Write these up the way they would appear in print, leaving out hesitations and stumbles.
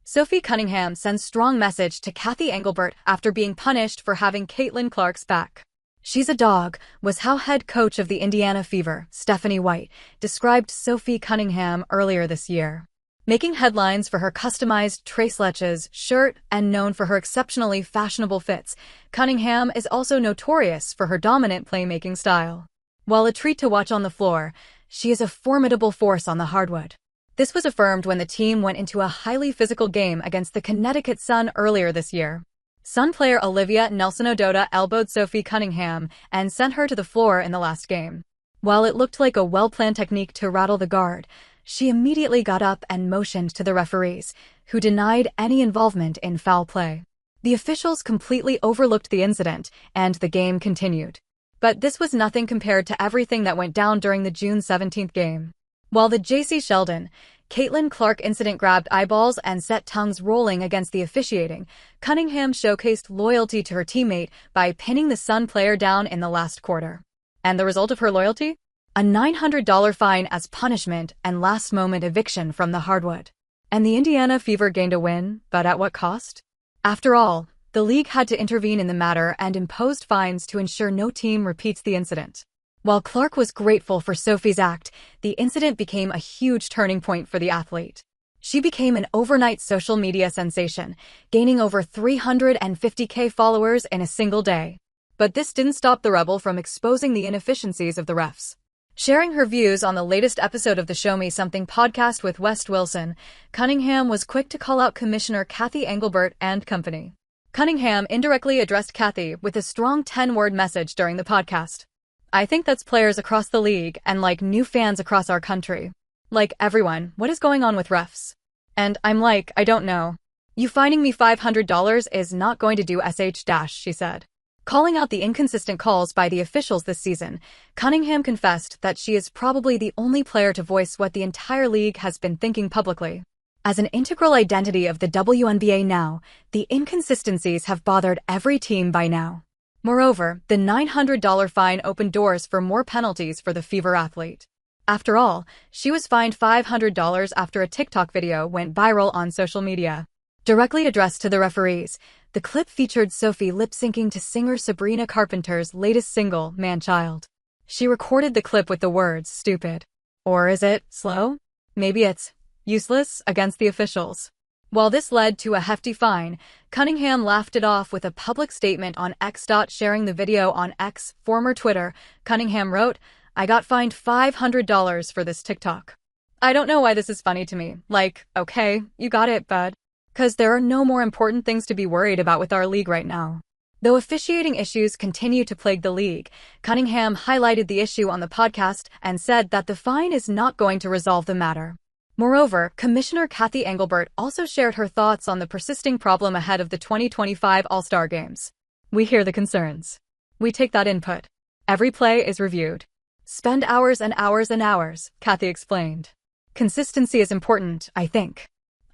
Sophie Cunningham sends strong message to Cathy Engelbert after being punished for having Caitlin Clark's back. "She's a dog," was how head coach of the Indiana Fever, Stephanie White, described Sophie Cunningham earlier this year. Making headlines for her customized Tres Leches shirt and known for her exceptionally fashionable fits, Cunningham is also notorious for her dominant playmaking style. While a treat to watch on the floor, she is a formidable force on the hardwood. This was affirmed when the team went into a highly physical game against the Connecticut Sun earlier this year. Sun player Olivia Nelson-Ododa elbowed Sophie Cunningham and sent her to the floor in the last game. While it looked like a well-planned technique to rattle the guard, she immediately got up and motioned to the referees, who denied any involvement in foul play. The officials completely overlooked the incident, and the game continued. But this was nothing compared to everything that went down during the June 17th game. While the J.C. Sheldon, Caitlin Clark incident grabbed eyeballs and set tongues rolling against the officiating, Cunningham showcased loyalty to her teammate by pinning the Sun player down in the last quarter. And the result of her loyalty? A $900 fine as punishment and last-moment eviction from the hardwood. And the Indiana Fever gained a win, but at what cost? After all, the league had to intervene in the matter and imposed fines to ensure no team repeats the incident. While Clark was grateful for Sophie's act, the incident became a huge turning point for the athlete. She became an overnight social media sensation, gaining over 350K followers in a single day. But this didn't stop the rebel from exposing the inefficiencies of the refs. Sharing her views on the latest episode of the Show Me Something podcast with West Wilson, Cunningham was quick to call out Commissioner Cathy Engelbert and company. Cunningham indirectly addressed Cathy with a strong 10-word message during the podcast. "I think that's players across the league and like new fans across our country. Like everyone, what is going on with refs? And I'm like, I don't know. You fining me $500 is not going to do she said. Calling out the inconsistent calls by the officials this season, Cunningham confessed that she is probably the only player to voice what the entire league has been thinking publicly. As an integral identity of the WNBA now, the inconsistencies have bothered every team by now. Moreover, the $900 fine opened doors for more penalties for the Fever athlete. After all, she was fined $500 after a TikTok video went viral on social media. Directly addressed to the referees, the clip featured Sophie lip-syncing to singer Sabrina Carpenter's latest single, Man-Child. She recorded the clip with the words, "stupid." Or is it, slow? Maybe it's useless against the officials. While this led to a hefty fine, Cunningham laughed it off with a public statement on X. Sharing the video on X, former Twitter, Cunningham wrote, "I got fined $500 for this TikTok. I don't know why this is funny to me. Like, okay, you got it, bud. 'Cause there are no more important things to be worried about with our league right now." Though officiating issues continue to plague the league, Cunningham highlighted the issue on the podcast and said that the fine is not going to resolve the matter. Moreover, Commissioner Cathy Engelbert also shared her thoughts on the persisting problem ahead of the 2025 All-Star Games. "We hear the concerns. We take that input. Every play is reviewed. Spend hours and hours and hours," Cathy explained. "Consistency is important, I think.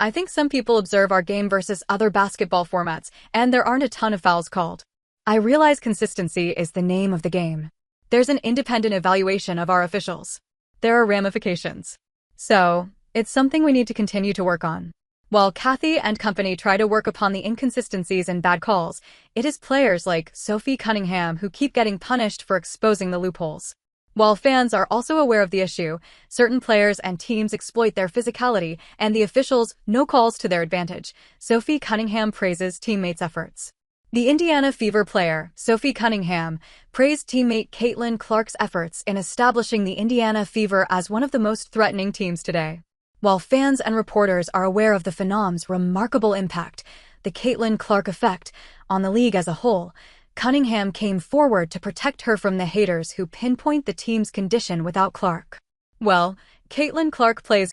I think some people observe our game versus other basketball formats, and there aren't a ton of fouls called. I realize consistency is the name of the game. There's an independent evaluation of our officials. There are ramifications. So, it's something we need to continue to work on." While Cathy and company try to work upon the inconsistencies and bad calls, it is players like Sophie Cunningham who keep getting punished for exposing the loopholes. While fans are also aware of the issue, certain players and teams exploit their physicality and the officials' no calls to their advantage. Sophie Cunningham praises teammates' efforts. The Indiana Fever player, Sophie Cunningham, praised teammate Caitlin Clark's efforts in establishing the Indiana Fever as one of the most threatening teams today. While fans and reporters are aware of the phenom's remarkable impact, the Caitlin Clark effect, on the league as a whole, Cunningham came forward to protect her from the haters who pinpoint the team's condition without Clark. "Well, Caitlin Clark plays